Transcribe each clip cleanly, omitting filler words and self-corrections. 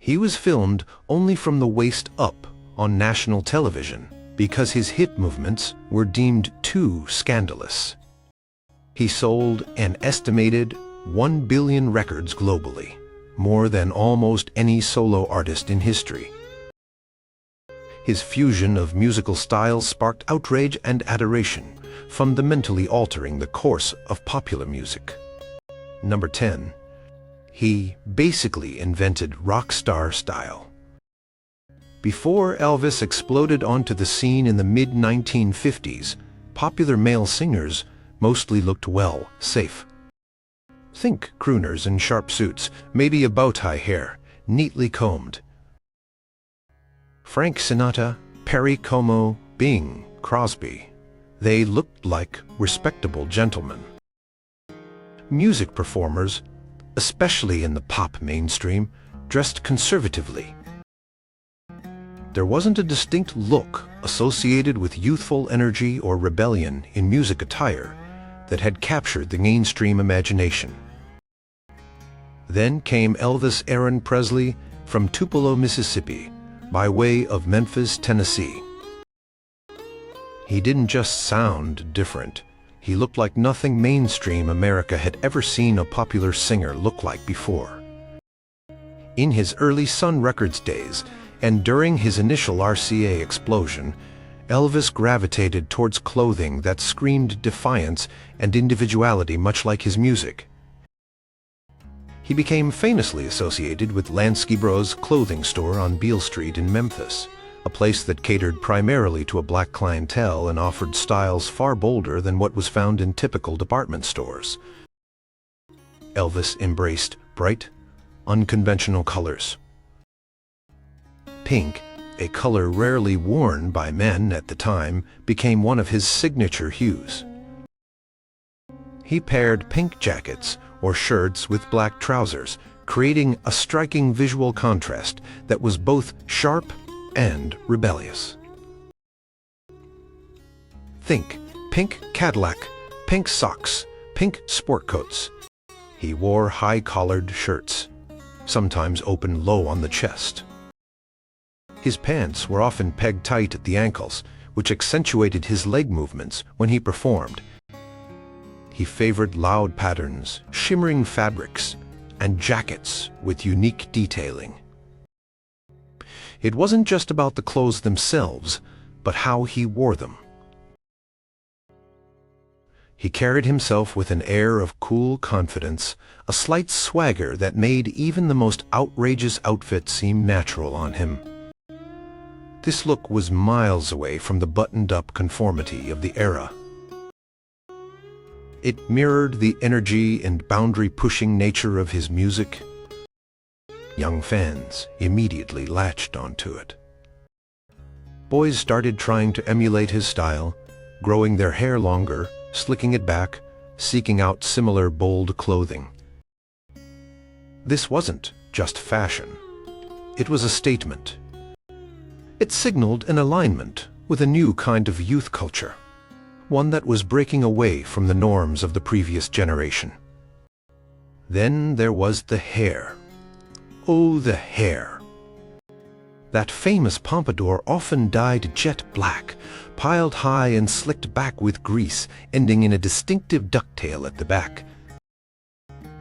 He was filmed only from the waist up on national television because his hit movements were deemed too scandalous. He sold an estimated 1 billion records globally, more than almost any solo artist in history. His fusion of musical styles sparked outrage and adoration, fundamentally altering the course of popular music. Number 10. He basically invented rock star style. Before Elvis exploded onto the scene in the mid-1950s, popular male singers mostly looked well, safe. Think crooners in sharp suits, maybe a bow-tie hair, neatly combed. Frank Sinatra, Perry Como, Bing Crosby. They looked like respectable gentlemen. Music performers, especially in the pop mainstream, dressed conservatively. There wasn't a distinct look associated with youthful energy or rebellion in music attire that had captured the mainstream imagination. Then came Elvis Presley from Tupelo, Mississippi, by way of Memphis, Tennessee. He didn't just sound different. He looked like nothing mainstream America had ever seen a popular singer look like before. In his early Sun Records days, and during his initial RCA explosion, Elvis gravitated towards clothing that screamed defiance and individuality, much like his music. He became famously associated with Lansky Bros. Clothing store on Beale Street in Memphis, a place that catered primarily to a black clientele and offered styles far bolder than what was found in typical department stores. Elvis embraced bright, unconventional colors. Pink, a color rarely worn by men at the time, became one of his signature hues. He paired pink jackets or shirts with black trousers, creating a striking visual contrast that was both sharp and rebellious. Think pink Cadillac, pink socks, pink sport coats. He wore high-collared shirts, sometimes open low on the chest. His pants were often pegged tight at the ankles, which accentuated his leg movements when he performed. He favored loud patterns, shimmering fabrics, and jackets with unique detailing. It wasn't just about the clothes themselves, but how he wore them. He carried himself with an air of cool confidence, a slight swagger that made even the most outrageous outfit seem natural on him. This look was miles away from the buttoned-up conformity of the era. It mirrored the energy and boundary-pushing nature of his music. Young fans immediately latched onto it. Boys started trying to emulate his style, growing their hair longer, slicking it back, seeking out similar bold clothing. This wasn't just fashion. It was a statement. It signaled an alignment with a new kind of youth culture, one that was breaking away from the norms of the previous generation. Then there was the hair. Oh, the hair. That famous pompadour, often dyed jet black, piled high and slicked back with grease, ending in a distinctive ducktail at the back.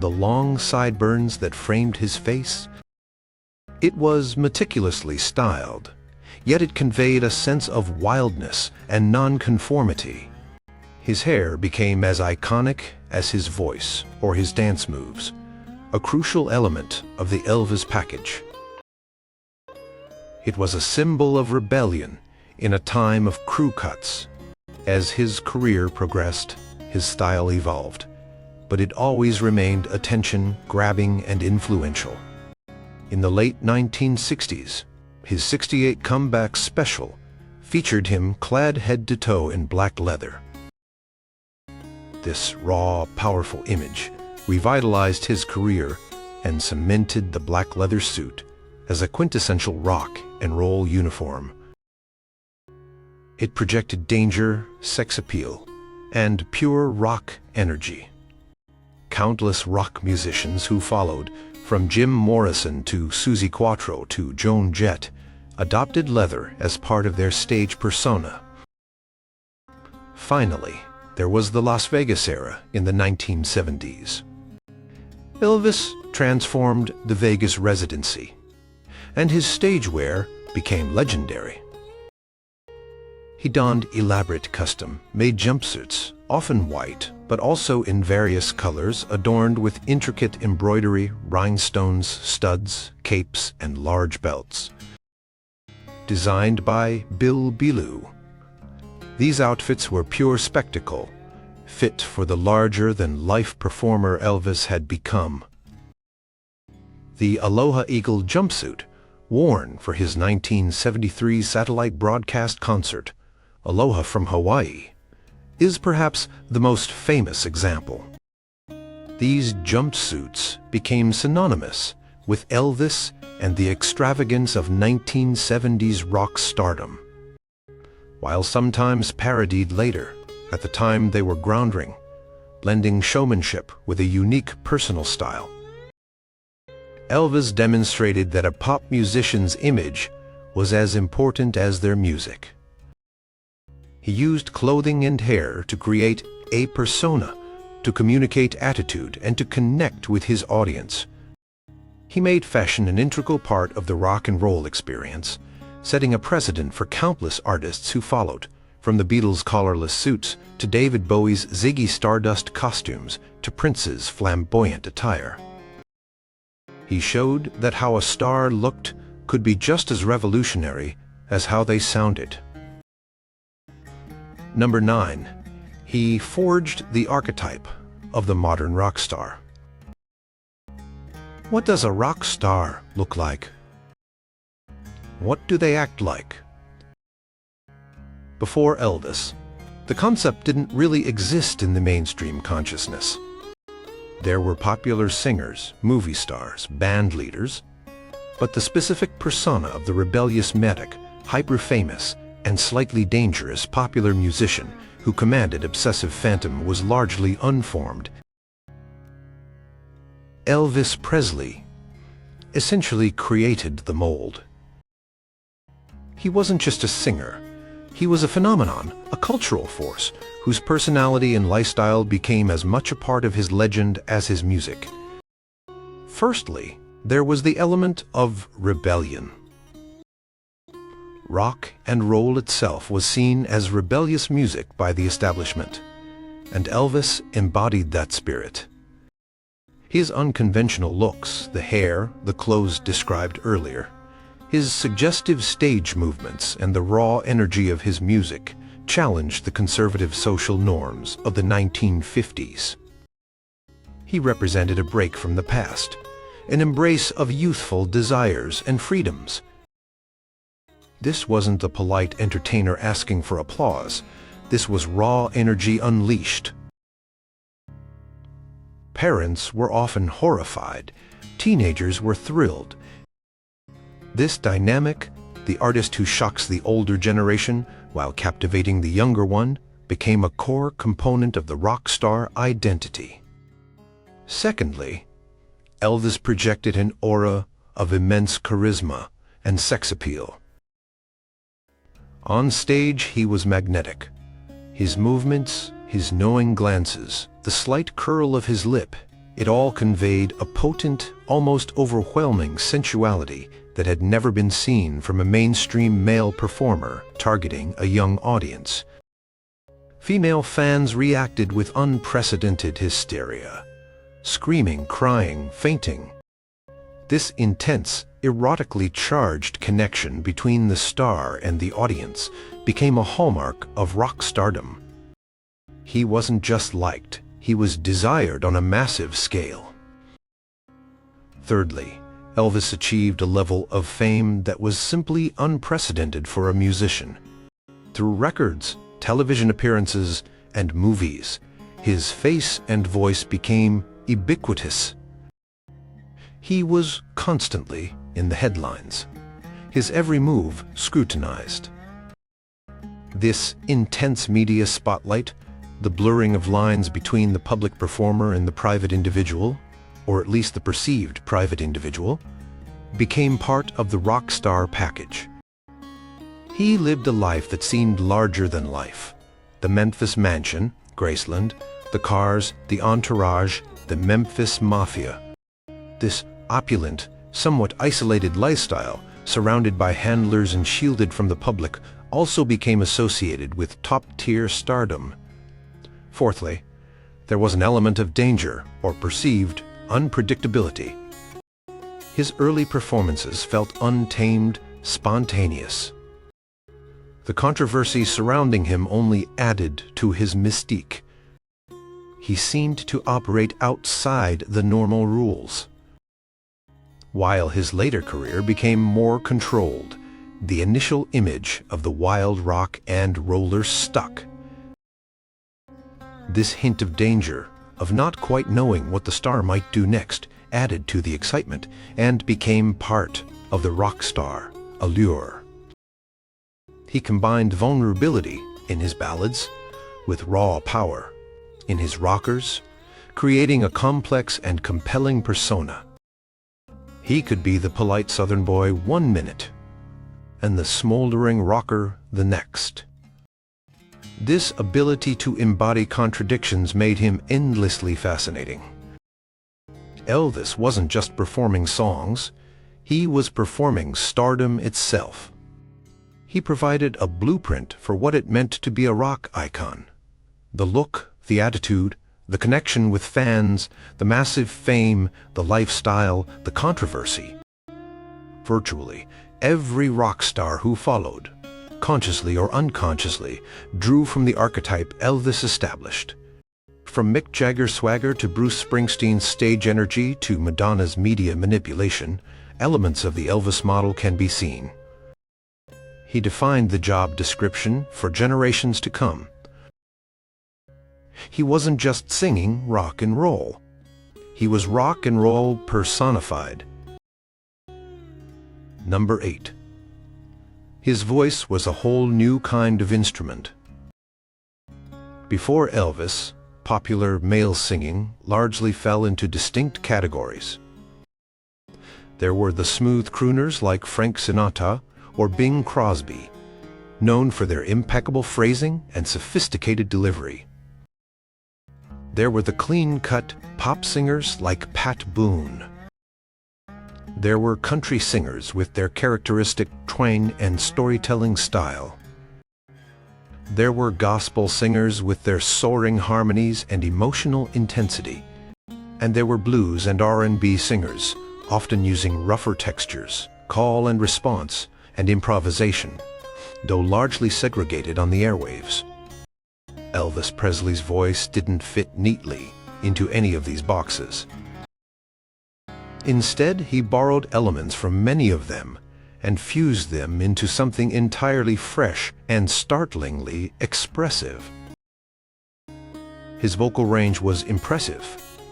The long sideburns that framed his face. It was meticulously styled, yet it conveyed a sense of wildness and nonconformity. His hair became as iconic as his voice or his dance moves, a crucial element of the Elvis package. It was a symbol of rebellion in a time of crew cuts. As his career progressed, his style evolved, but it always remained attention-grabbing and influential. In the late 1960s, his '68 comeback special featured him clad head to toe in black leather. This raw, powerful image revitalized his career and cemented the black leather suit as a quintessential rock and roll uniform. It projected danger, sex appeal, and pure rock energy. Countless rock musicians who followed From Jim Morrison to Suzi Quatro to Joan Jett, adopted leather as part of their stage persona. Finally, there was the Las Vegas era in the 1970s. Elvis transformed the Vegas residency, and his stage wear became legendary. He donned elaborate custom-made jumpsuits, often white, but also in various colors adorned with intricate embroidery, rhinestones, studs, capes, and large belts. Designed by Bill Belew, these outfits were pure spectacle, fit for the larger-than-life performer Elvis had become. The Aloha Eagle jumpsuit, worn for his 1973 satellite broadcast concert, Aloha from Hawaii, is perhaps the most famous example. These jumpsuits became synonymous with Elvis and the extravagance of 1970s rock stardom. While sometimes parodied later, at the time they were groundbreaking, blending showmanship with a unique personal style. Elvis demonstrated that a pop musician's image was as important as their music. He used clothing and hair to create a persona, to communicate attitude, and to connect with his audience. He made fashion an integral part of the rock and roll experience, setting a precedent for countless artists who followed, from the Beatles' collarless suits to David Bowie's Ziggy Stardust costumes to Prince's flamboyant attire. He showed that how a star looked could be just as revolutionary as how they sounded. Number 9. He forged the archetype of the modern rock star. What does a rock star look like? What do they act like? Before Elvis, the concept didn't really exist in the mainstream consciousness. There were popular singers, movie stars, band leaders, but the specific persona of the rebellious medic, hyper-famous, and slightly dangerous popular musician who commanded obsessive phantom was largely unformed. Elvis Presley essentially created the mold. He wasn't just a singer. He was a phenomenon, a cultural force, whose personality and lifestyle became as much a part of his legend as his music. Firstly, there was the element of rebellion. Rock and roll itself was seen as rebellious music by the establishment, and Elvis embodied that spirit. His unconventional looks, the hair, the clothes described earlier, his suggestive stage movements, and the raw energy of his music challenged the conservative social norms of the 1950s. He represented a break from the past, an embrace of youthful desires and freedoms. This wasn't a polite entertainer asking for applause. This was raw energy unleashed. Parents were often horrified. Teenagers were thrilled. This dynamic, the artist who shocks the older generation while captivating the younger one, became a core component of the rock star identity. Secondly, Elvis projected an aura of immense charisma and sex appeal. On stage, he was magnetic. His movements, his knowing glances, the slight curl of his lip, it all conveyed a potent, almost overwhelming sensuality that had never been seen from a mainstream male performer targeting a young audience. Female fans reacted with unprecedented hysteria, screaming, crying, fainting. This intense, erotically charged connection between the star and the audience became a hallmark of rock stardom. He wasn't just liked, he was desired on a massive scale. Thirdly, Elvis achieved a level of fame that was simply unprecedented for a musician. Through records, television appearances, and movies, his face and voice became ubiquitous. He was constantly in the headlines, his every move scrutinized. This intense media spotlight, the blurring of lines between the public performer and the private individual, or at least the perceived private individual, became part of the rock star package. He lived a life that seemed larger than life. The Memphis mansion, Graceland, the cars, the entourage, the Memphis Mafia. This opulent, somewhat isolated lifestyle, surrounded by handlers and shielded from the public, also became associated with top-tier stardom. Fourthly, there was an element of danger or perceived unpredictability. His early performances felt untamed, spontaneous. The controversy surrounding him only added to his mystique. He seemed to operate outside the normal rules. While his later career became more controlled, the initial image of the wild rock and roller stuck. This hint of danger, of not quite knowing what the star might do next, added to the excitement and became part of the rock star allure. He combined vulnerability in his ballads with raw power in his rockers, creating a complex and compelling persona. He could be the polite Southern boy one minute and the smoldering rocker the next. This ability to embody contradictions made him endlessly fascinating. Elvis wasn't just performing songs, he was performing stardom itself. He provided a blueprint for what it meant to be a rock icon. The look, the attitude, the connection with fans, the massive fame, the lifestyle, the controversy. Virtually every rock star who followed, consciously or unconsciously, drew from the archetype Elvis established. From Mick Jagger's swagger to Bruce Springsteen's stage energy to Madonna's media manipulation, elements of the Elvis model can be seen. He defined the job description for generations to come. He wasn't just singing rock and roll. He was rock and roll personified. Number 8. His voice was a whole new kind of instrument. Before Elvis, popular male singing largely fell into distinct categories. There were the smooth crooners like Frank Sinatra or Bing Crosby, known for their impeccable phrasing and sophisticated delivery. There were the clean-cut pop singers like Pat Boone. There were country singers with their characteristic twang and storytelling style. There were gospel singers with their soaring harmonies and emotional intensity. And there were blues and R&B singers, often using rougher textures, call and response, and improvisation, though largely segregated on the airwaves. Elvis Presley's voice didn't fit neatly into any of these boxes. Instead, he borrowed elements from many of them and fused them into something entirely fresh and startlingly expressive. His vocal range was impressive,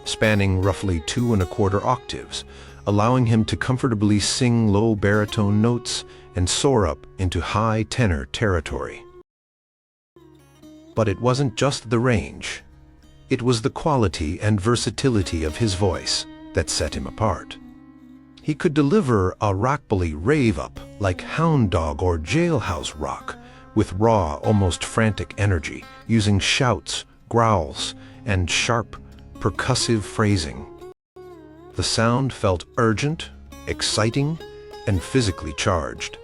spanning roughly 2 1/4 octaves, allowing him to comfortably sing low baritone notes and soar up into high tenor territory. But it wasn't just the range. It was the quality and versatility of his voice that set him apart. He could deliver a rockabilly rave-up like hound dog or jailhouse rock, with raw, almost frantic energy, using shouts, growls, and sharp, percussive phrasing. The sound felt urgent, exciting, and physically charged.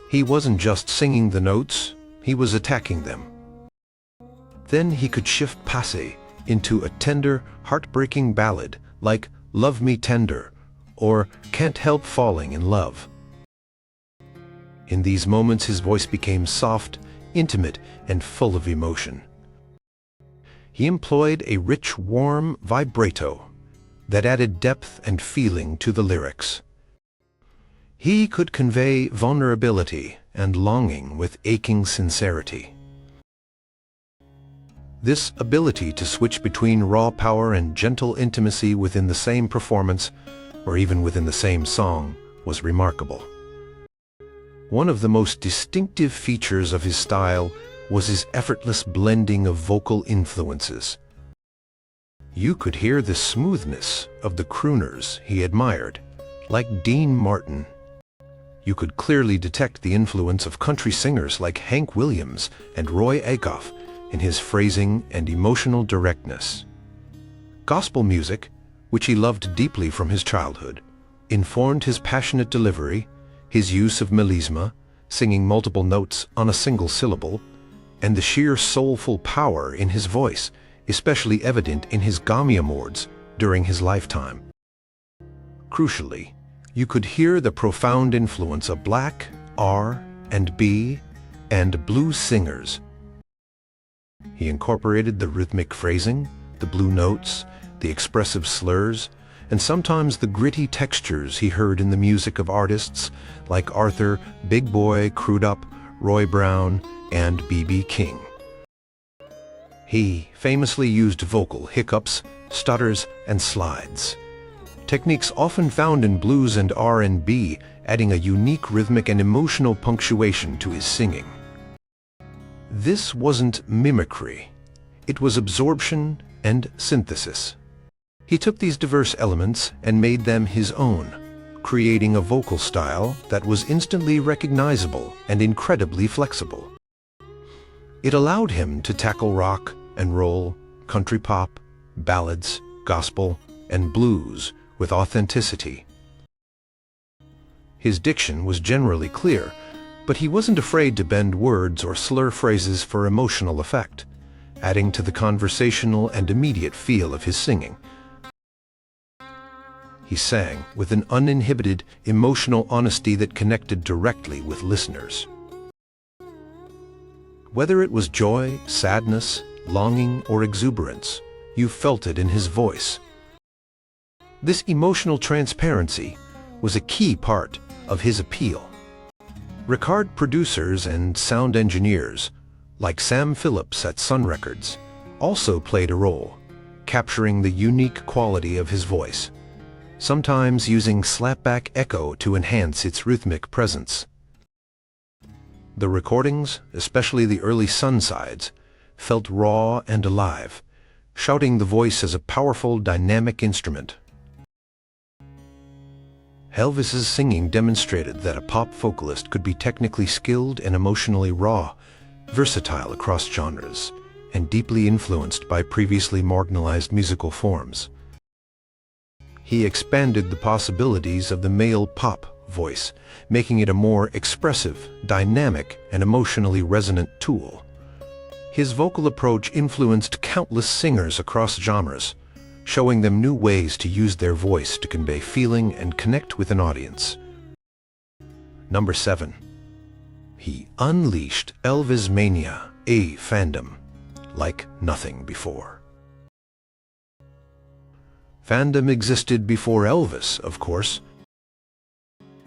He wasn't just singing the notes, he was attacking them. Then he could shift passe into a tender, heartbreaking ballad like Love Me Tender or Can't Help Falling in Love. In these moments his voice became soft, intimate, and full of emotion. He employed a rich, warm vibrato that added depth and feeling to the lyrics. He could convey vulnerability and longing with aching sincerity. This ability to switch between raw power and gentle intimacy within the same performance, or even within the same song, was remarkable. One of the most distinctive features of his style was his effortless blending of vocal influences. You could hear the smoothness of the crooners he admired, like Dean Martin. You could clearly detect the influence of country singers like Hank Williams and Roy Acuff in his phrasing and emotional directness. Gospel music, which he loved deeply from his childhood, informed his passionate delivery, his use of melisma, singing multiple notes on a single syllable, and the sheer soulful power in his voice, especially evident in his Grammy during his lifetime. Crucially, you could hear the profound influence of black, R&B, and blues singers. He incorporated the rhythmic phrasing, the blue notes, the expressive slurs, and sometimes the gritty textures he heard in the music of artists like Arthur Big Boy Crudup, Roy Brown, and B.B. King. He famously used vocal hiccups, stutters, and slides, techniques often found in blues and R&B, adding a unique rhythmic and emotional punctuation to his singing. This wasn't mimicry, it was absorption and synthesis. He took these diverse elements and made them his own, creating a vocal style that was instantly recognizable and incredibly flexible. It allowed him to tackle rock and roll, country pop, ballads, gospel, and blues with authenticity. His diction was generally clear, but he wasn't afraid to bend words or slur phrases for emotional effect, adding to the conversational and immediate feel of his singing. He sang with an uninhibited, emotional honesty that connected directly with listeners. Whether it was joy, sadness, longing, or exuberance, you felt it in his voice. This emotional transparency was a key part of his appeal. Recorded producers and sound engineers, like Sam Phillips at Sun Records, also played a role, capturing the unique quality of his voice, sometimes using slapback echo to enhance its rhythmic presence. The recordings, especially the early Sun sides, felt raw and alive, shouting the voice as a powerful, dynamic instrument. Elvis's singing demonstrated that a pop vocalist could be technically skilled and emotionally raw, versatile across genres, and deeply influenced by previously marginalized musical forms. He expanded the possibilities of the male pop voice, making it a more expressive, dynamic, and emotionally resonant tool. His vocal approach influenced countless singers across genres, showing them new ways to use their voice to convey feeling and connect with an audience. Number 7. He unleashed Elvis mania, a fandom like nothing before. Fandom existed before Elvis, of course.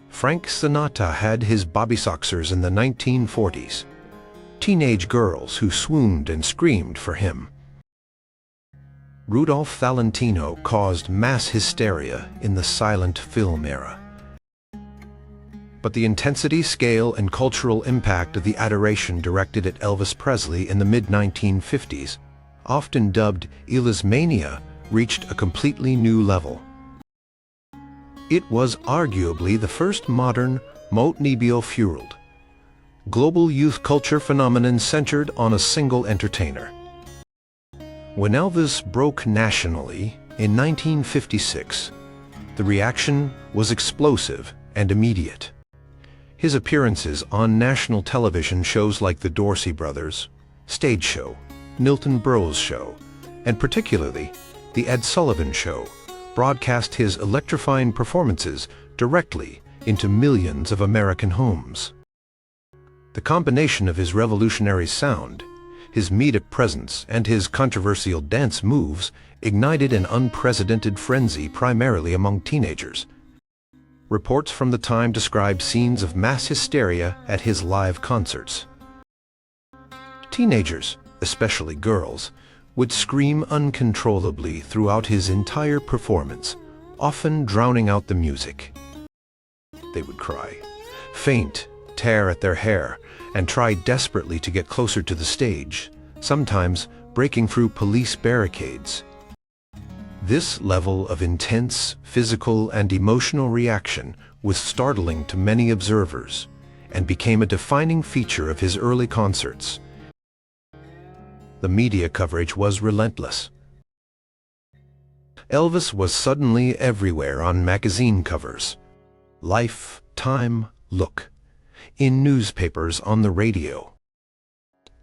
Frank Sinatra had his Bobby Soxers in the 1940s, teenage girls who swooned and screamed for him. Rudolph Valentino caused mass hysteria in the silent film era. But the intensity, scale, and cultural impact of the adoration directed at Elvis Presley in the mid-1950s, often dubbed Elvis mania, reached a completely new level. It was arguably the first modern, motenebio-fueled, global youth culture phenomenon centered on a single entertainer. When Elvis broke nationally in 1956, the reaction was explosive and immediate. His appearances on national television shows like The Dorsey Brothers, Stage Show, Milton Berle's Show, and particularly The Ed Sullivan Show, broadcast his electrifying performances directly into millions of American homes. The combination of his revolutionary sound, his media presence, and his controversial dance moves ignited an unprecedented frenzy primarily among teenagers. Reports from the time describe scenes of mass hysteria at his live concerts. Teenagers, especially girls, would scream uncontrollably throughout his entire performance, often drowning out the music. They would cry, faint, tear at their hair, and try desperately to get closer to the stage, sometimes breaking through police barricades. This level of intense physical and emotional reaction was startling to many observers and became a defining feature of his early concerts. The media coverage was relentless. Elvis was suddenly everywhere on magazine covers, Life, Time, Look, in newspapers, on the radio.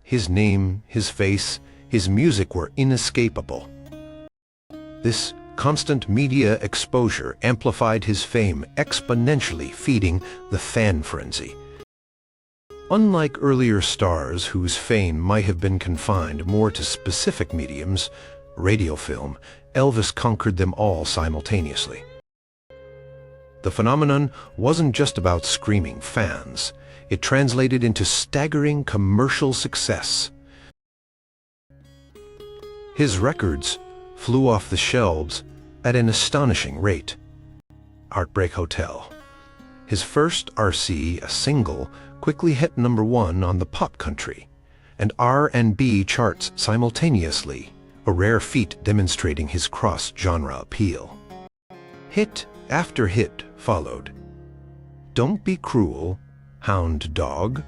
His name, his face, his music were inescapable. This constant media exposure amplified his fame, exponentially feeding the fan frenzy. Unlike earlier stars whose fame might have been confined more to specific mediums, radio, film, Elvis conquered them all simultaneously. The phenomenon wasn't just about screaming fans. It translated into staggering commercial success. His records flew off the shelves at an astonishing rate. Heartbreak Hotel, his first RC, a single, quickly hit #1 on the pop country and R&B charts simultaneously, a rare feat demonstrating his cross-genre appeal. Hit after hit followed. Don't Be Cruel, Hound Dog,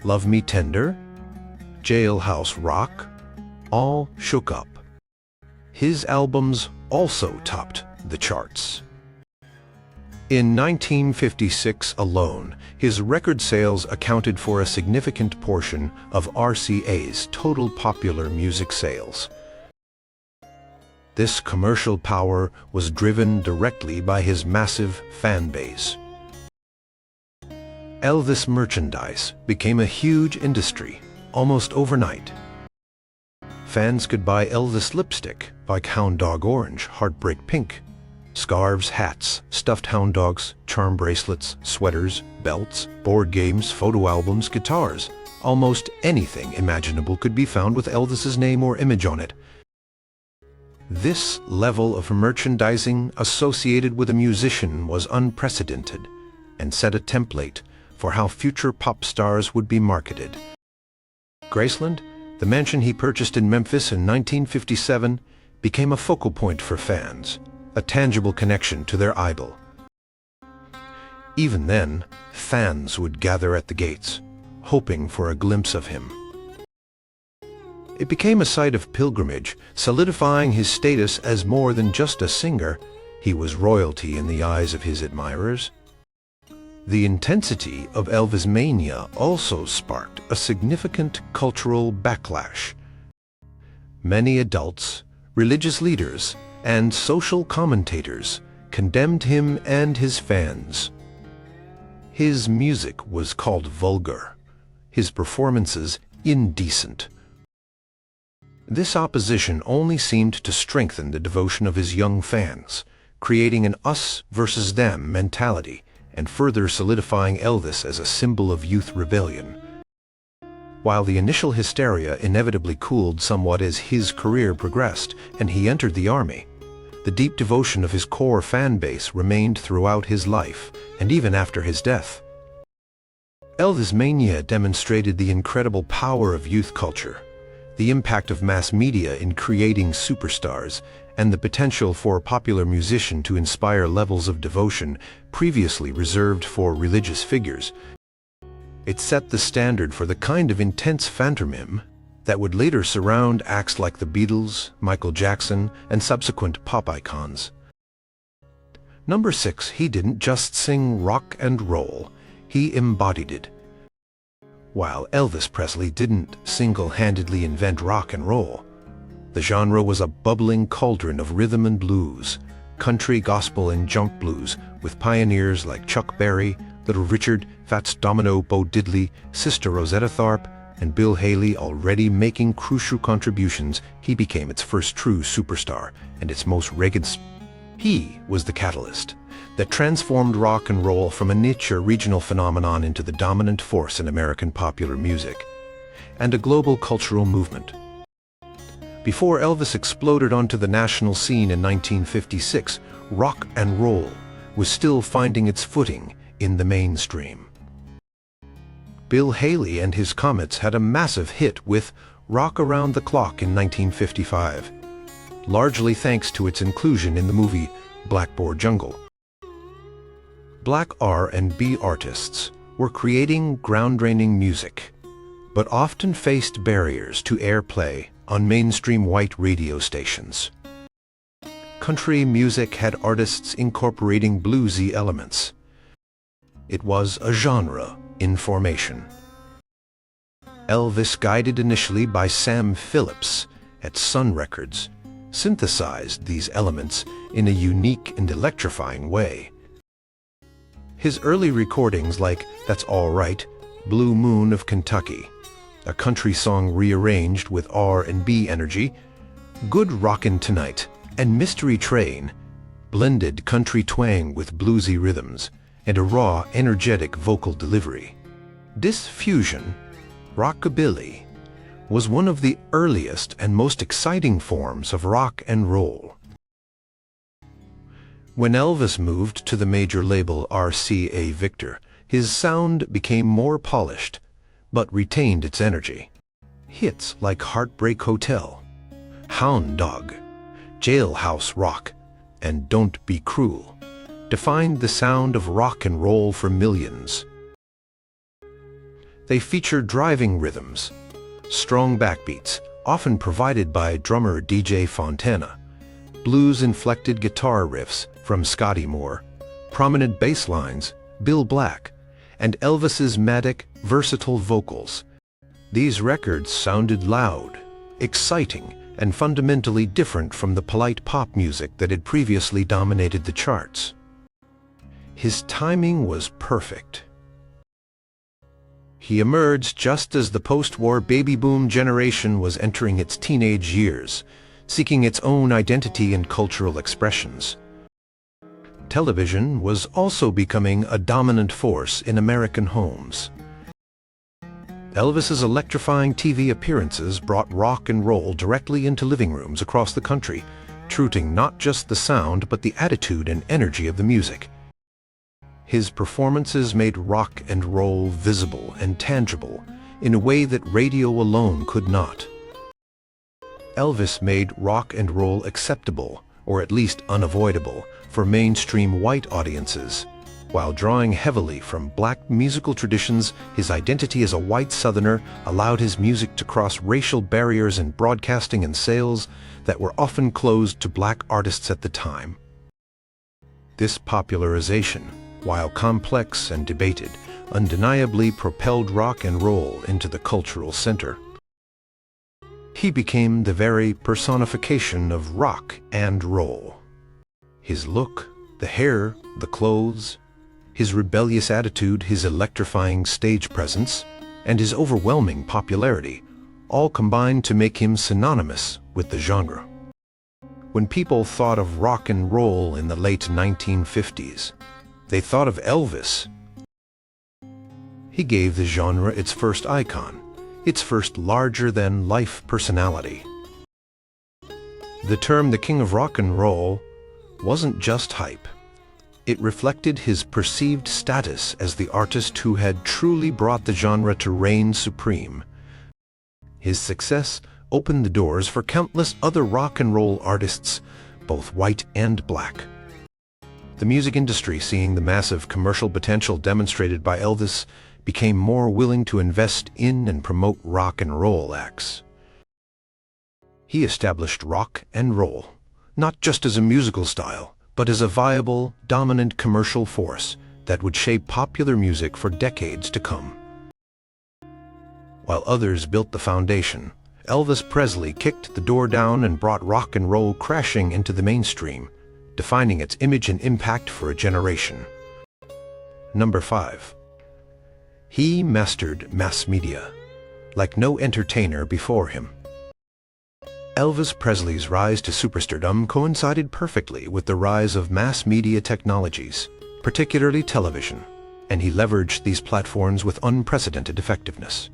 Love Me Tender, Jailhouse Rock, all shook up. His albums also topped the charts. In 1956 alone, his record sales accounted for a significant portion of RCA's total popular music sales. This commercial power was driven directly by his massive fan base. Elvis merchandise became a huge industry almost overnight. Fans could buy Elvis lipstick like Hound Dog Orange, Heartbreak Pink, scarves, hats, stuffed hound dogs, charm bracelets, sweaters, belts, board games, photo albums, guitars. Almost anything imaginable could be found with Elvis's name or image on it. This level of merchandising associated with a musician was unprecedented and set a template for how future pop stars would be marketed. Graceland, the mansion he purchased in Memphis in 1957, became a focal point for fans, a tangible connection to their idol. Even then, fans would gather at the gates, hoping for a glimpse of him. It became a site of pilgrimage, solidifying his status as more than just a singer. He was royalty in the eyes of his admirers. The intensity of Elvis mania also sparked a significant cultural backlash. Many adults, religious leaders, and social commentators condemned him and his fans. His music was called vulgar, his performances indecent. This opposition only seemed to strengthen the devotion of his young fans, creating an us versus them mentality and further solidifying Elvis as a symbol of youth rebellion. While the initial hysteria inevitably cooled somewhat as his career progressed and he entered the army, the deep devotion of his core fan base remained throughout his life and even after his death. Elvis mania demonstrated the incredible power of youth culture, the impact of mass media in creating superstars, and the potential for a popular musician to inspire levels of devotion previously reserved for religious figures. It set the standard for the kind of intense fandom that would later surround acts like the Beatles, Michael Jackson, and subsequent pop icons. Number 6, he didn't just sing rock and roll, he embodied it. While Elvis Presley didn't single-handedly invent rock and roll, the genre was a bubbling cauldron of rhythm and blues, country, gospel, and junk blues, with pioneers like Chuck Berry, Little Richard, Fats Domino, Bo Diddley, Sister Rosetta Tharpe, and Bill Haley already making crucial contributions. He became its first true superstar and its most rugged. He was the catalyst that transformed rock and roll from a niche or regional phenomenon into the dominant force in American popular music and a global cultural movement. Before Elvis exploded onto the national scene in 1956, rock and roll was still finding its footing in the mainstream. Bill Haley and his Comets had a massive hit with Rock Around the Clock in 1955. largely thanks to its inclusion in the movie Blackboard Jungle. Black R&B artists were creating ground-draining music, but often faced barriers to airplay on mainstream white radio stations. Country music had artists incorporating bluesy elements. It was a genre in formation. Elvis, guided initially by Sam Phillips at Sun Records, synthesized these elements in a unique and electrifying way. His early recordings like That's All Right, Blue Moon of Kentucky, a country song rearranged with R&B energy, Good Rockin' Tonight, and Mystery Train blended country twang with bluesy rhythms and a raw, energetic vocal delivery. This fusion, rockabilly, was one of the earliest and most exciting forms of rock and roll. When Elvis moved to the major label RCA Victor, his sound became more polished, but retained its energy. Hits like Heartbreak Hotel, Hound Dog, Jailhouse Rock, and Don't Be Cruel defined the sound of rock and roll for millions. They featured driving rhythms, strong backbeats, often provided by drummer DJ Fontana, blues-inflected guitar riffs from Scotty Moore, prominent bass lines, Bill Black, and Elvis's manic, versatile vocals. These records sounded loud, exciting, and fundamentally different from the polite pop music that had previously dominated the charts. His timing was perfect. He emerged just as the post-war baby boom generation was entering its teenage years, seeking its own identity and cultural expressions. Television was also becoming a dominant force in American homes. Elvis's electrifying TV appearances brought rock and roll directly into living rooms across the country, trumpeting not just the sound but the attitude and energy of the music. His performances made rock and roll visible and tangible in a way that radio alone could not. Elvis made rock and roll acceptable, or at least unavoidable, for mainstream white audiences. While drawing heavily from black musical traditions, his identity as a white Southerner allowed his music to cross racial barriers in broadcasting and sales that were often closed to black artists at the time. This popularization, while complex and debated, undeniably propelled rock and roll into the cultural center. He became the very personification of rock and roll. His look, the hair, the clothes, his rebellious attitude, his electrifying stage presence, and his overwhelming popularity all combined to make him synonymous with the genre. When people thought of rock and roll in the late 1950s, they thought of Elvis. He gave the genre its first icon, its first larger-than-life personality. The term the King of Rock and Roll wasn't just hype. It reflected his perceived status as the artist who had truly brought the genre to reign supreme. His success opened the doors for countless other rock and roll artists, both white and black. The music industry, seeing the massive commercial potential demonstrated by Elvis, became more willing to invest in and promote rock and roll acts. He established rock and roll, not just as a musical style, but as a viable, dominant commercial force that would shape popular music for decades to come. While others built the foundation, Elvis Presley kicked the door down and brought rock and roll crashing into the mainstream, defining its image and impact for a generation. Number 5. He mastered mass media, like no entertainer before him. Elvis Presley's rise to superstardom coincided perfectly with the rise of mass media technologies, particularly television, and he leveraged these platforms with unprecedented effectiveness.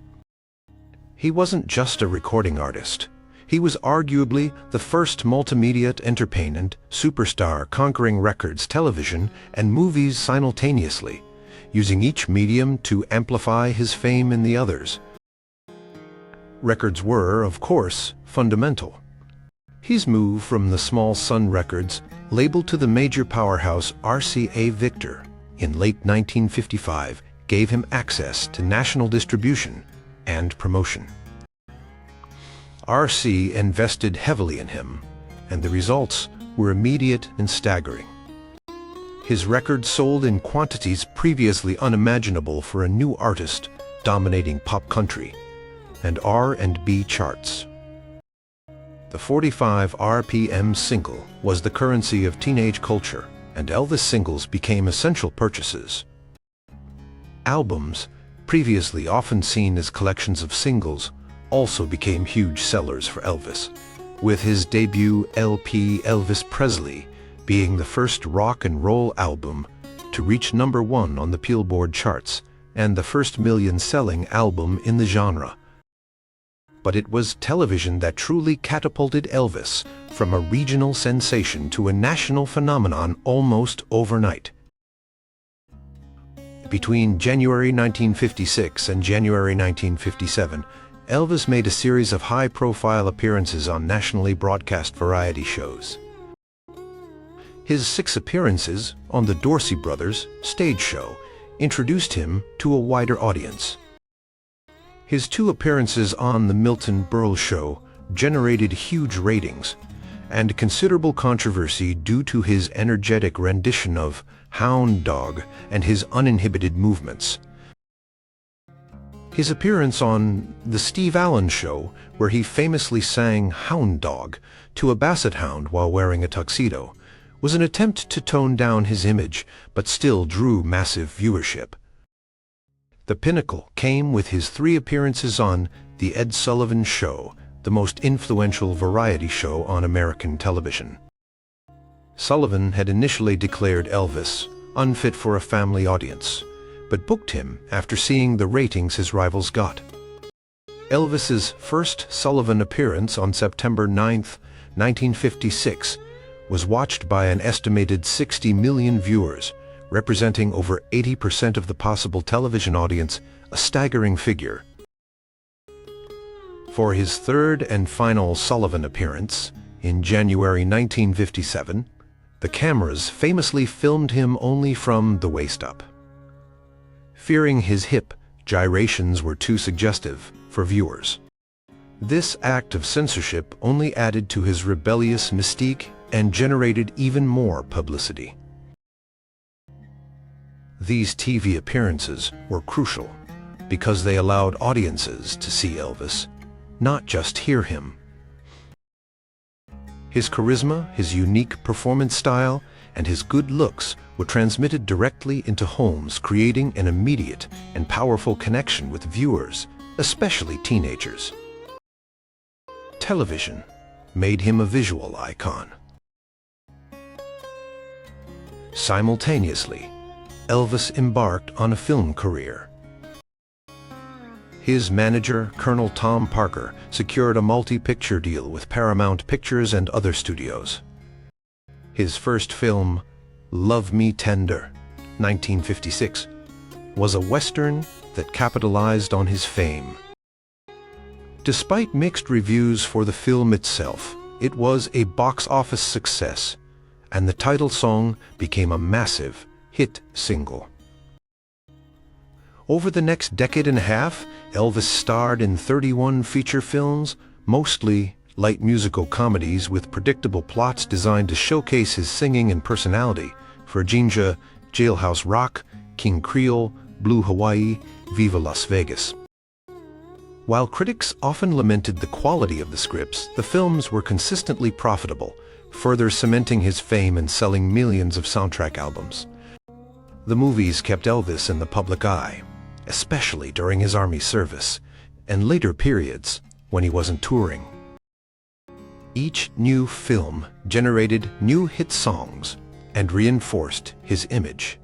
He wasn't just a recording artist. He was arguably the first multimedia entertainment superstar, conquering records, television, and movies simultaneously, using each medium to amplify his fame in the others. Records were, of course, fundamental. His move from the small Sun Records label to the major powerhouse RCA Victor in late 1955 gave him access to national distribution and promotion. RC invested heavily in him, and the results were immediate and staggering. His records sold in quantities previously unimaginable for a new artist dominating pop country and R&B charts. The 45 RPM single was the currency of teenage culture, and Elvis singles became essential purchases. Albums, previously often seen as collections of singles, also became huge sellers for Elvis, with his debut LP Elvis Presley being the first rock and roll album to reach #1 on the Billboard charts and the first million-selling album in the genre. But it was television that truly catapulted Elvis from a regional sensation to a national phenomenon almost overnight. Between January 1956 and January 1957, Elvis made a series of high-profile appearances on nationally broadcast variety shows. His 6 appearances on the Dorsey Brothers stage show introduced him to a wider audience. His 2 appearances on the Milton Berle Show generated huge ratings and considerable controversy due to his energetic rendition of Hound Dog and his uninhibited movements. His appearance on The Steve Allen Show, where he famously sang Hound Dog to a basset hound while wearing a tuxedo, was an attempt to tone down his image but still drew massive viewership. The pinnacle came with his 3 appearances on The Ed Sullivan Show, the most influential variety show on American television. Sullivan had initially declared Elvis unfit for a family audience, but booked him after seeing the ratings his rivals got. Elvis's first Sullivan appearance on September 9, 1956, was watched by an estimated 60 million viewers, representing over 80% of the possible television audience, a staggering figure. For his 3rd and final Sullivan appearance, in January 1957, the cameras famously filmed him only from the waist up. Fearing his hip gyrations were too suggestive for viewers. This act of censorship only added to his rebellious mystique and generated even more publicity. These TV appearances were crucial because they allowed audiences to see Elvis, not just hear him. His charisma, his unique performance style, and his good looks were transmitted directly into homes, creating an immediate and powerful connection with viewers, especially teenagers. Television made him a visual icon. Simultaneously, Elvis embarked on a film career. His manager, Colonel Tom Parker, secured a multi-picture deal with Paramount Pictures and other studios. His first film, Love Me Tender, 1956, was a Western that capitalized on his fame. Despite mixed reviews for the film itself, it was a box office success, and the title song became a massive hit single. Over the next decade and a half, Elvis starred in 31 feature films, mostly light musical comedies with predictable plots designed to showcase his singing and personality. Virginia, Jailhouse Rock, King Creole, Blue Hawaii, Viva Las Vegas. While critics often lamented the quality of the scripts, the films were consistently profitable, further cementing his fame and selling millions of soundtrack albums. The movies kept Elvis in the public eye, especially during his Army service and later periods when he wasn't touring. Each new film generated new hit songs and reinforced his image.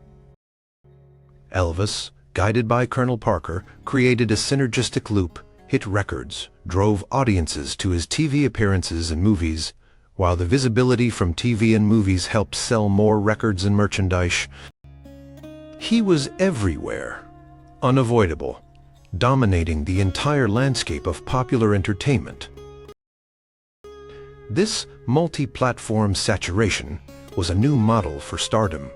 Elvis, guided by Colonel Parker, created a synergistic loop, hit records, drove audiences to his TV appearances and movies, while the visibility from TV and movies helped sell more records and merchandise. He was everywhere, unavoidable, dominating the entire landscape of popular entertainment. This multi-platform saturation was a new model for stardom.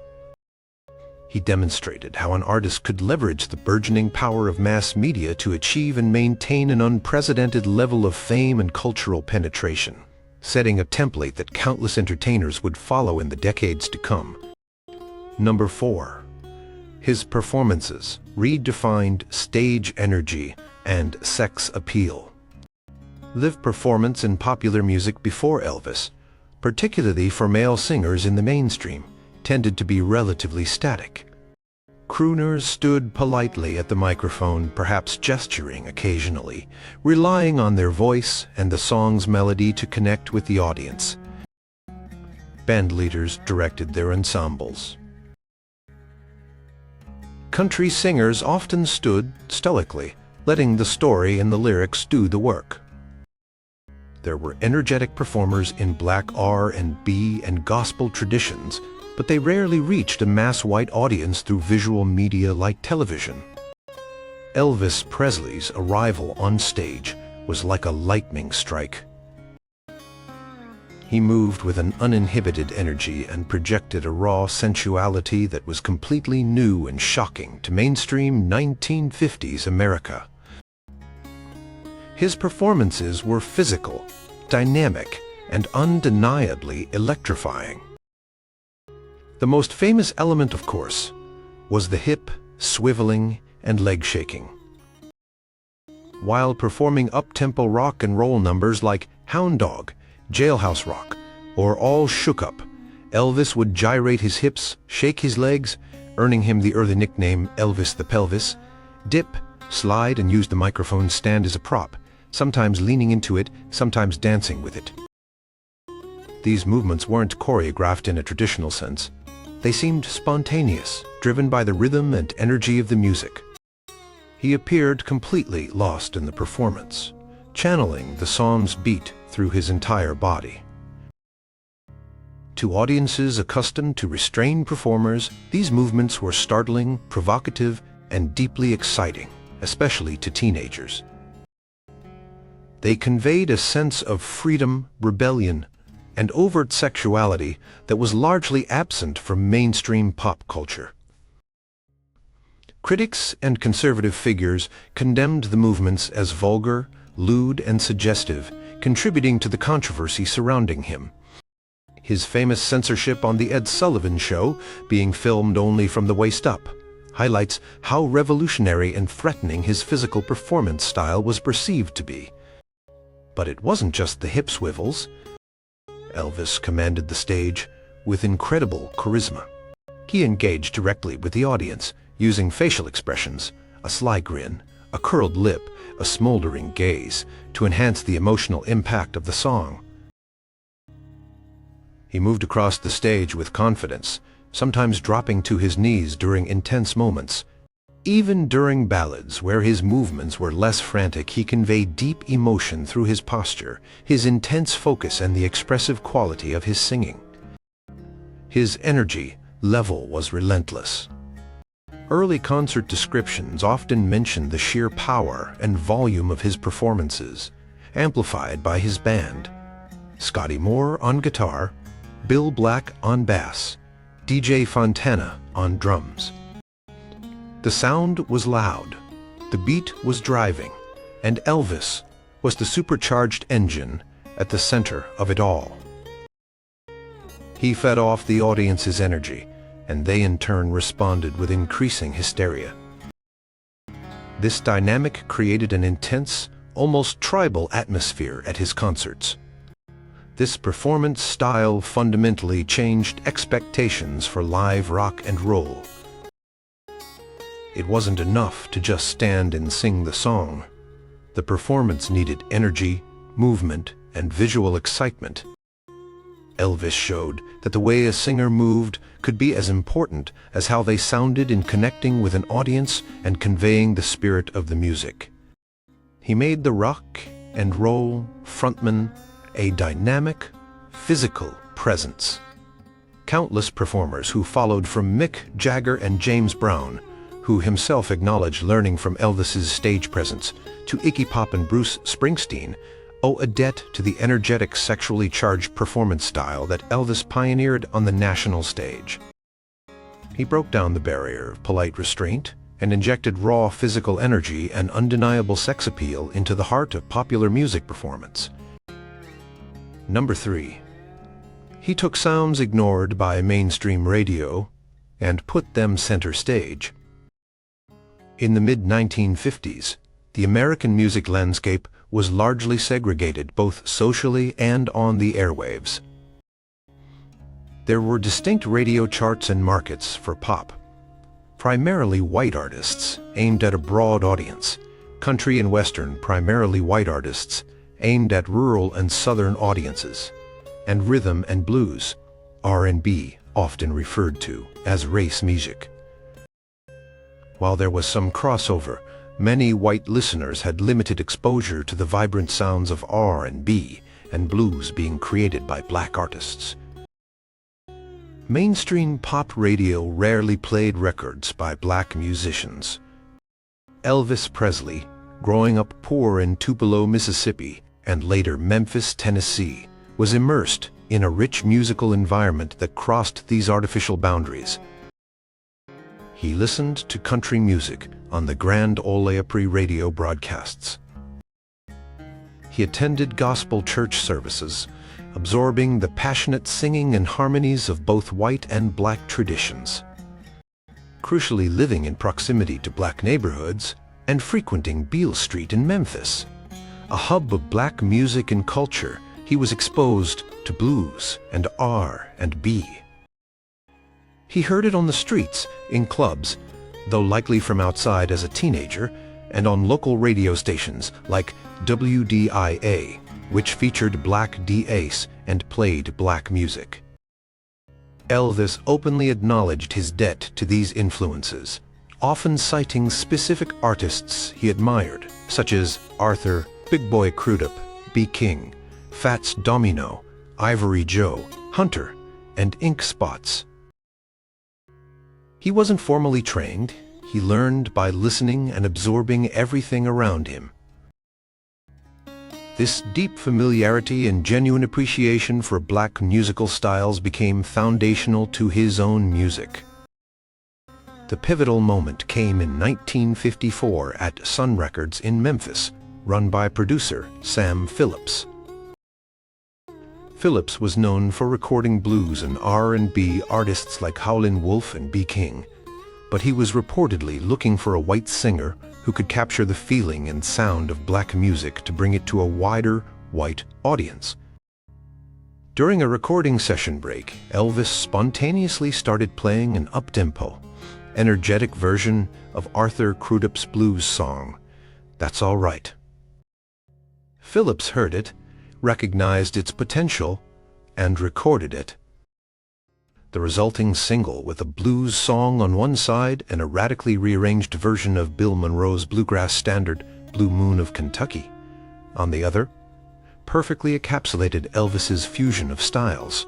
He demonstrated how an artist could leverage the burgeoning power of mass media to achieve and maintain an unprecedented level of fame and cultural penetration, setting a template that countless entertainers would follow in the decades to come. Number 4. His performances redefined stage energy and sex appeal. Live performance in popular music before Elvis, particularly for male singers in the mainstream, tended to be relatively static. Crooners stood politely at the microphone, perhaps gesturing occasionally, relying on their voice and the song's melody to connect with the audience. Bandleaders directed their ensembles. Country singers often stood stoically, letting the story and the lyrics do the work. There were energetic performers in black R&B and gospel traditions, but they rarely reached a mass white audience through visual media like television. Elvis Presley's arrival on stage was like a lightning strike. He moved with an uninhibited energy and projected a raw sensuality that was completely new and shocking to mainstream 1950s America. His performances were physical, dynamic, and undeniably electrifying. The most famous element, of course, was the hip, swiveling, and leg shaking. While performing up-tempo rock and roll numbers like Hound Dog, Jailhouse Rock, or All Shook Up, Elvis would gyrate his hips, shake his legs, earning him the early nickname Elvis the Pelvis, dip, slide, and use the microphone stand as a prop, sometimes leaning into it, sometimes dancing with it. These movements weren't choreographed in a traditional sense. They seemed spontaneous, driven by the rhythm and energy of the music. He appeared completely lost in the performance, channeling the song's beat through his entire body. To audiences accustomed to restrained performers, these movements were startling, provocative, and deeply exciting, especially to teenagers. They conveyed a sense of freedom, rebellion, and overt sexuality that was largely absent from mainstream pop culture. Critics and conservative figures condemned the movements as vulgar, lewd, and suggestive, contributing to the controversy surrounding him. His famous censorship on The Ed Sullivan Show, being filmed only from the waist up, highlights how revolutionary and threatening his physical performance style was perceived to be. But it wasn't just the hip swivels. Elvis commanded the stage with incredible charisma. He engaged directly with the audience, using facial expressions, a sly grin, a curled lip, a smoldering gaze, to enhance the emotional impact of the song. He moved across the stage with confidence, sometimes dropping to his knees during intense moments. Even during ballads where his movements were less frantic, he conveyed deep emotion through his posture, his intense focus, and the expressive quality of his singing. His energy level was relentless. Early concert descriptions often mention the sheer power and volume of his performances, amplified by his band. Scotty Moore on guitar, Bill Black on bass, DJ Fontana on drums. The sound was loud, the beat was driving, and Elvis was the supercharged engine at the center of it all. He fed off the audience's energy, and they in turn responded with increasing hysteria. This dynamic created an intense, almost tribal atmosphere at his concerts. This performance style fundamentally changed expectations for live rock and roll. It wasn't enough to just stand and sing the song. The performance needed energy, movement, and visual excitement. Elvis showed that the way a singer moved could be as important as how they sounded in connecting with an audience and conveying the spirit of the music. He made the rock and roll frontman a dynamic, physical presence. Countless performers who followed, from Mick Jagger and James Brown, who himself acknowledged learning from Elvis's stage presence, to Iggy Pop and Bruce Springsteen, owe a debt to the energetic, sexually charged performance style that Elvis pioneered on the national stage. He broke down the barrier of polite restraint and injected raw physical energy and undeniable sex appeal into the heart of popular music performance. Number 3. He took sounds ignored by mainstream radio and put them center stage. In the mid-1950s, the American music landscape was largely segregated both socially and on the airwaves. There were distinct radio charts and markets for pop, primarily white artists aimed at a broad audience, country and western primarily white artists aimed at rural and southern audiences, and rhythm and blues, R&B, often referred to as race music. While there was some crossover, many white listeners had limited exposure to the vibrant sounds of R&B and blues being created by black artists. Mainstream pop radio rarely played records by black musicians. Elvis Presley, growing up poor in Tupelo, Mississippi, and later Memphis, Tennessee, was immersed in a rich musical environment that crossed these artificial boundaries. He listened to country music on the Grand Ole Opry radio broadcasts. He attended gospel church services, absorbing the passionate singing and harmonies of both white and black traditions. Crucially, living in proximity to black neighborhoods and frequenting Beale Street in Memphis, a hub of black music and culture, he was exposed to blues and R&B. He heard it on the streets, in clubs, though likely from outside as a teenager, and on local radio stations like WDIA, which featured black D-Ace and played black music. Elvis openly acknowledged his debt to these influences, often citing specific artists he admired, such as Arthur Big Boy Crudup, B. King, Fats Domino, Ivory Joe, Hunter, and Ink Spots. He wasn't formally trained. He learned by listening and absorbing everything around him. This deep familiarity and genuine appreciation for black musical styles became foundational to his own music. The pivotal moment came in 1954 at Sun Records in Memphis, run by producer Sam Phillips. Phillips was known for recording blues and R&B artists like Howlin' Wolf and B. King, but he was reportedly looking for a white singer who could capture the feeling and sound of black music to bring it to a wider white audience. During a recording session break, Elvis spontaneously started playing an up-tempo, energetic version of Arthur Crudup's blues song, "That's All Right." Phillips heard it, recognized its potential, and recorded it. The resulting single, with a blues song on one side and a radically rearranged version of Bill Monroe's bluegrass standard, "Blue Moon of Kentucky," on the other, perfectly encapsulated Elvis's fusion of styles.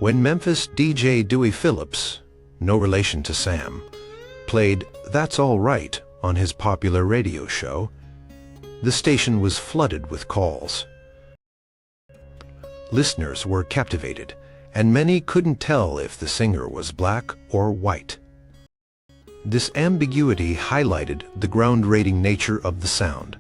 When Memphis DJ Dewey Phillips, no relation to Sam, played "That's All Right" on his popular radio show, the station was flooded with calls. Listeners were captivated, and many couldn't tell if the singer was black or white. This ambiguity highlighted the groundbreaking nature of the sound.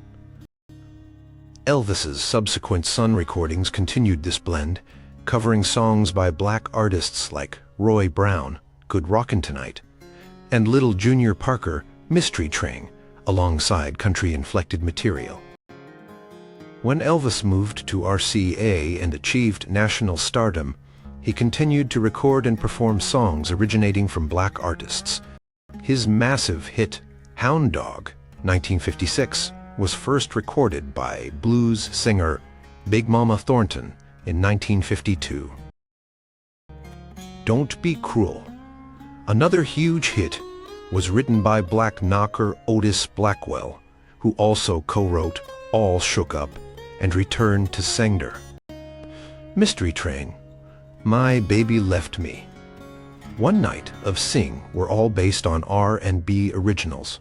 Elvis's subsequent Sun recordings continued this blend, covering songs by black artists like Roy Brown, "Good Rockin' Tonight," and Little Junior Parker, "Mystery Train," alongside country-inflected material. When Elvis moved to RCA and achieved national stardom, he continued to record and perform songs originating from black artists. His massive hit, "Hound Dog," 1956, was first recorded by blues singer Big Mama Thornton in 1952. "Don't Be Cruel," another huge hit, was written by black knocker Otis Blackwell, who also co-wrote "All Shook Up" and returned to Sengder. "Mystery Train," "My Baby Left Me," "One Night of Sing" were all based on R&B originals.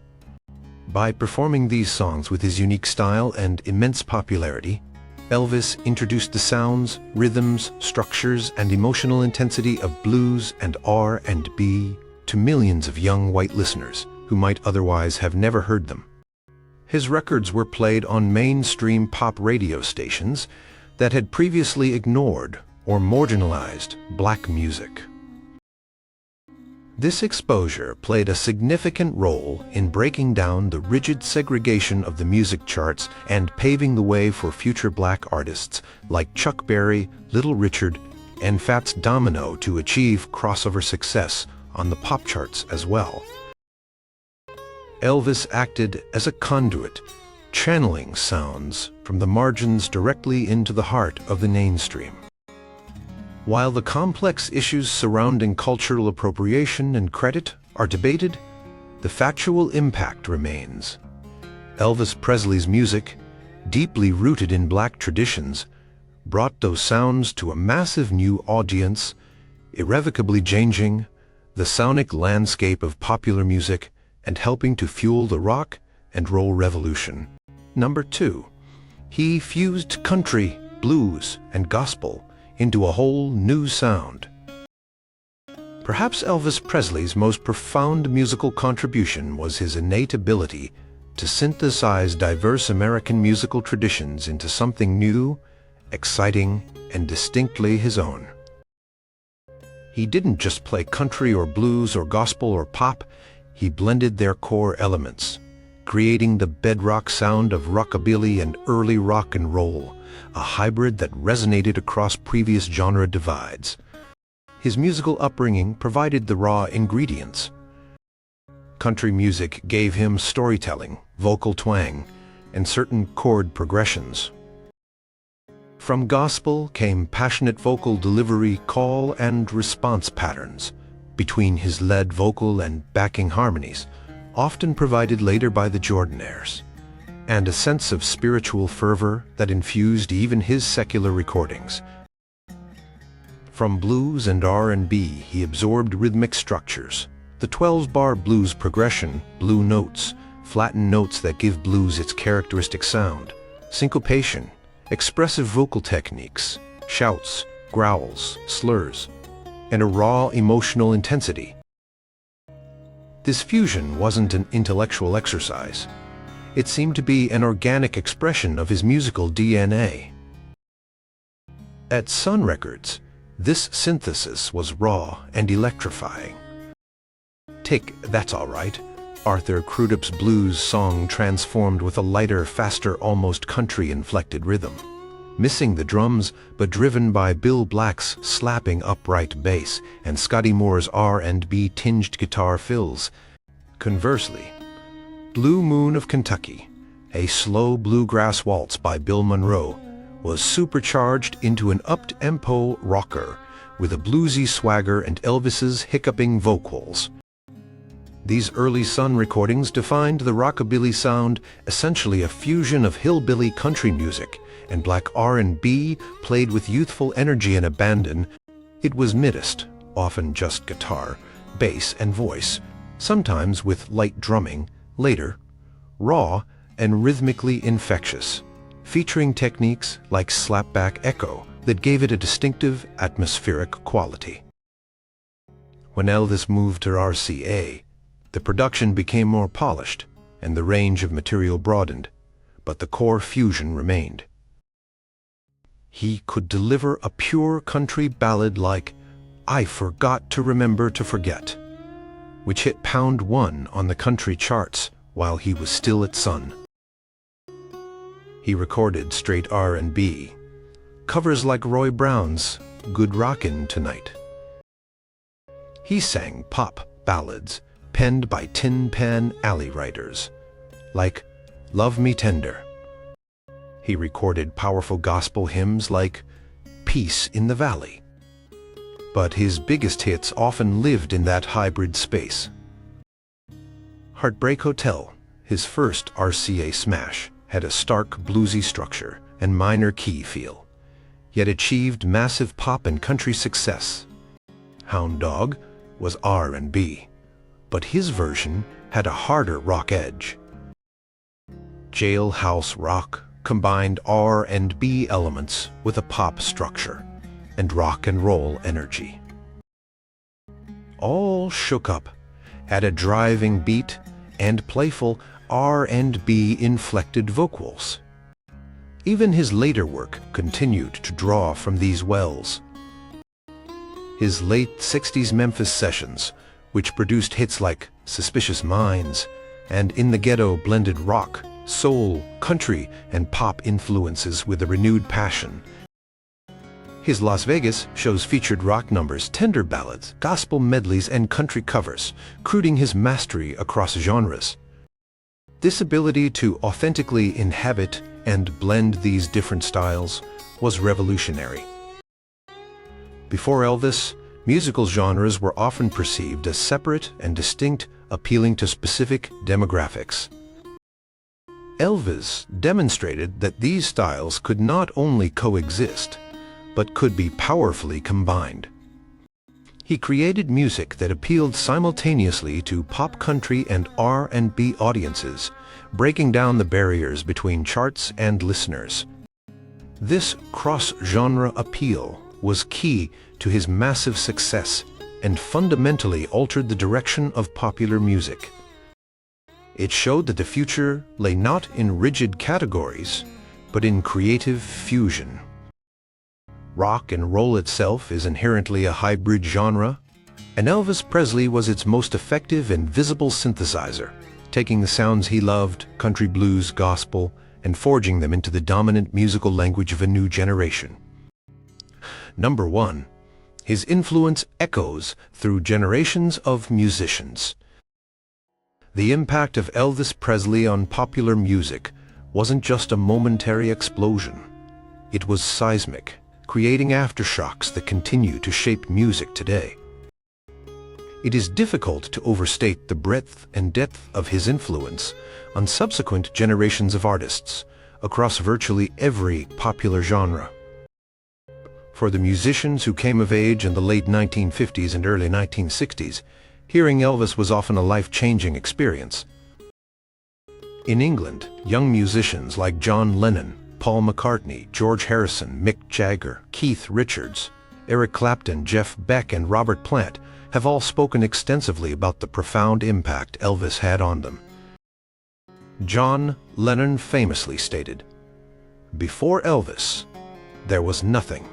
By performing these songs with his unique style and immense popularity, Elvis introduced the sounds, rhythms, structures, and emotional intensity of blues and R&B to millions of young white listeners who might otherwise have never heard them. His records were played on mainstream pop radio stations that had previously ignored or marginalized black music. This exposure played a significant role in breaking down the rigid segregation of the music charts and paving the way for future black artists like Chuck Berry, Little Richard, and Fats Domino to achieve crossover success on the pop charts as well. Elvis acted as a conduit, channeling sounds from the margins directly into the heart of the mainstream. While the complex issues surrounding cultural appropriation and credit are debated, the factual impact remains. Elvis Presley's music, deeply rooted in black traditions, brought those sounds to a massive new audience, irrevocably changing the sonic landscape of popular music and helping to fuel the rock and roll revolution. Number 2. He fused country, blues, and gospel into a whole new sound. Perhaps Elvis Presley's most profound musical contribution was his innate ability to synthesize diverse American musical traditions into something new, exciting, and distinctly his own. He didn't just play country or blues or gospel or pop, he blended their core elements, creating the bedrock sound of rockabilly and early rock and roll, a hybrid that resonated across previous genre divides. His musical upbringing provided the raw ingredients. Country music gave him storytelling, vocal twang, and certain chord progressions. From gospel came passionate vocal delivery, call and response patterns between his lead vocal and backing harmonies, often provided later by the Jordanaires, and a sense of spiritual fervor that infused even his secular recordings. From blues and R&B, he absorbed rhythmic structures, the 12-bar blues progression, blue notes, flattened notes that give blues its characteristic sound, syncopation, expressive vocal techniques, shouts, growls, slurs, and a raw emotional intensity. This fusion wasn't an intellectual exercise. It seemed to be an organic expression of his musical DNA. At Sun Records, this synthesis was raw and electrifying. Take That's All Right, Arthur Crudup's blues song transformed with a lighter, faster, almost country-inflected rhythm, missing the drums but driven by Bill Black's slapping upright bass and Scotty Moore's R&B tinged guitar fills. Conversely, Blue Moon of Kentucky, a slow bluegrass waltz by Bill Monroe, was supercharged into an up-tempo rocker with a bluesy swagger and Elvis's hiccuping vocals. These early Sun recordings defined the rockabilly sound, essentially a fusion of hillbilly country music and black R&B played with youthful energy and abandon. It was midist, often just guitar, bass, and voice, sometimes with light drumming, later, raw and rhythmically infectious, featuring techniques like slapback echo that gave it a distinctive atmospheric quality. When Elvis moved to RCA, the production became more polished and the range of material broadened, but the core fusion remained. He could deliver a pure country ballad like I Forgot to Remember to Forget, which hit pound 1 on the country charts while he was still at Sun. He recorded straight R&B, covers like Roy Brown's Good Rockin' Tonight. He sang pop ballads penned by Tin Pan Alley writers, like Love Me Tender. He recorded powerful gospel hymns like Peace in the Valley. But his biggest hits often lived in that hybrid space. Heartbreak Hotel, his first RCA smash, had a stark bluesy structure and minor key feel, yet achieved massive pop and country success. Hound Dog was R&B, but his version had a harder rock edge. Jailhouse rock combined R&B elements with a pop structure and rock and roll energy. All shook up, had a driving beat and playful R&B inflected vocals. Even his later work continued to draw from these wells. His late 60s Memphis sessions, which produced hits like Suspicious Minds and In the Ghetto, blended rock, soul, country, and pop influences with a renewed passion. His Las Vegas shows featured rock numbers, tender ballads, gospel medleys, and country covers, crooning his mastery across genres. This ability to authentically inhabit and blend these different styles was revolutionary. Before Elvis, musical genres were often perceived as separate and distinct, appealing to specific demographics. Elvis demonstrated that these styles could not only coexist, but could be powerfully combined. He created music that appealed simultaneously to pop, country, and R&B audiences, breaking down the barriers between charts and listeners. This cross-genre appeal was key to his massive success and fundamentally altered the direction of popular music. It showed that the future lay not in rigid categories, but in creative fusion. Rock and roll itself is inherently a hybrid genre, and Elvis Presley was its most effective and visible synthesizer, taking the sounds he loved, country, blues, gospel, and forging them into the dominant musical language of a new generation. Number 1. His influence echoes through generations of musicians. The impact of Elvis Presley on popular music wasn't just a momentary explosion. It was seismic, creating aftershocks that continue to shape music today. It is difficult to overstate the breadth and depth of his influence on subsequent generations of artists across virtually every popular genre. For the musicians who came of age in the late 1950s and early 1960s, hearing Elvis was often a life-changing experience. In England, young musicians like John Lennon, Paul McCartney, George Harrison, Mick Jagger, Keith Richards, Eric Clapton, Jeff Beck, and Robert Plant have all spoken extensively about the profound impact Elvis had on them. John Lennon famously stated, "Before Elvis, there was nothing."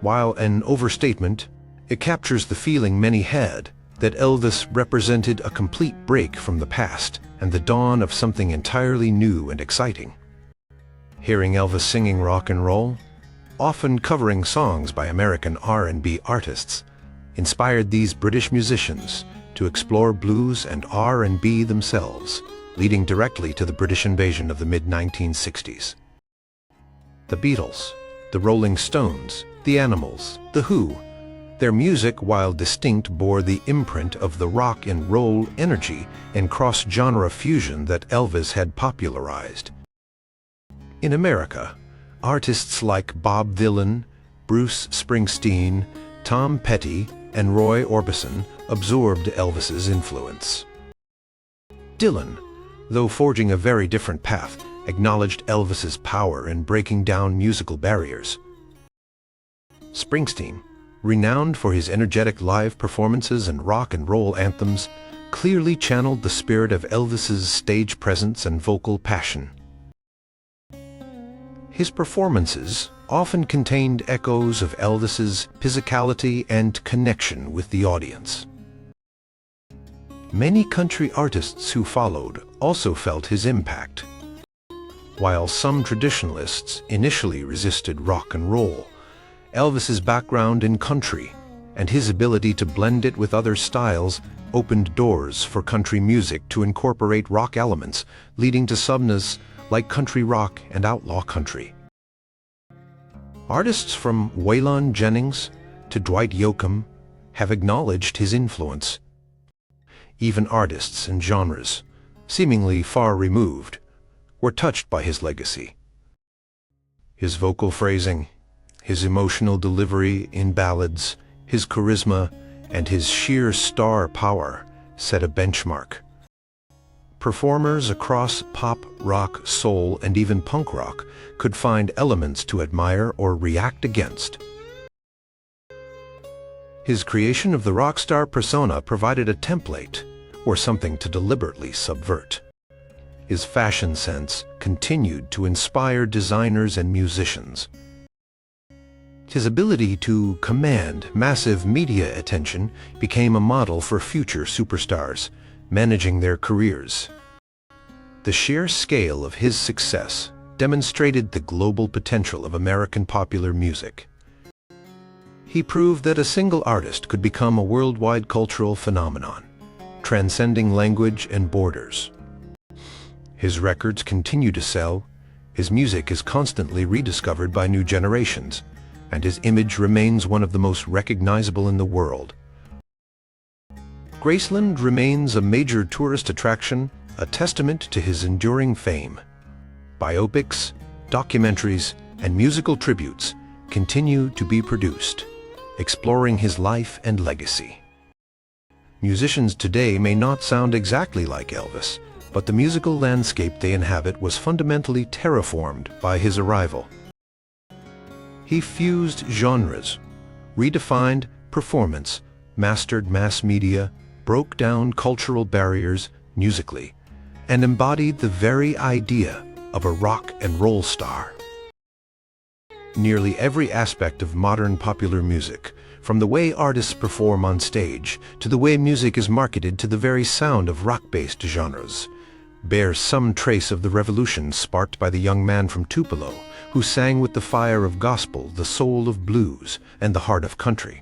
While an overstatement, it captures the feeling many had that Elvis represented a complete break from the past and the dawn of something entirely new and exciting. Hearing Elvis singing rock and roll, often covering songs by American R&B artists, inspired these British musicians to explore blues and R&B themselves, leading directly to the British invasion of the mid-1960s. The Beatles, the Rolling Stones, the Animals, the Who, their music, while distinct, bore the imprint of the rock and roll energy and cross-genre fusion that Elvis had popularized. In America, artists like Bob Dylan, Bruce Springsteen, Tom Petty, and Roy Orbison absorbed Elvis's influence. Dylan, though forging a very different path, acknowledged Elvis's power in breaking down musical barriers. Springsteen, renowned for his energetic live performances and rock and roll anthems, clearly channeled the spirit of Elvis's stage presence and vocal passion. His performances often contained echoes of Elvis's physicality and connection with the audience. Many country artists who followed also felt his impact. While some traditionalists initially resisted rock and roll, Elvis's background in country and his ability to blend it with other styles opened doors for country music to incorporate rock elements, leading to subgenres like country rock and outlaw country. Artists from Waylon Jennings to Dwight Yoakam have acknowledged his influence. Even artists and genres, seemingly far removed, were touched by his legacy. His vocal phrasing, his emotional delivery in ballads, his charisma, and his sheer star power set a benchmark. performers across pop, rock, soul, and even punk rock could find elements to admire or react against. His creation of the rock star persona provided a template, or something to deliberately subvert. His fashion sense continued to inspire designers and musicians. His ability to command massive media attention became a model for future superstars, managing their careers. The sheer scale of his success demonstrated the global potential of American popular music. He proved that a single artist could become a worldwide cultural phenomenon, transcending language and borders. His records continue to sell, his music is constantly rediscovered by new generations, and his image remains one of the most recognizable in the world. Graceland remains a major tourist attraction, a testament to his enduring fame. Biopics, documentaries, and musical tributes continue to be produced, exploring his life and legacy. Musicians today may not sound exactly like Elvis, but the musical landscape they inhabit was fundamentally terraformed by his arrival. He fused genres, redefined performance, mastered mass media, broke down cultural barriers musically, and embodied the very idea of a rock and roll star. Nearly every aspect of modern popular music, from the way artists perform on stage to the way music is marketed to the very sound of rock-based genres, bears some trace of the revolution sparked by the young man from Tupelo, who sang with the fire of gospel, the soul of blues, and the heart of country.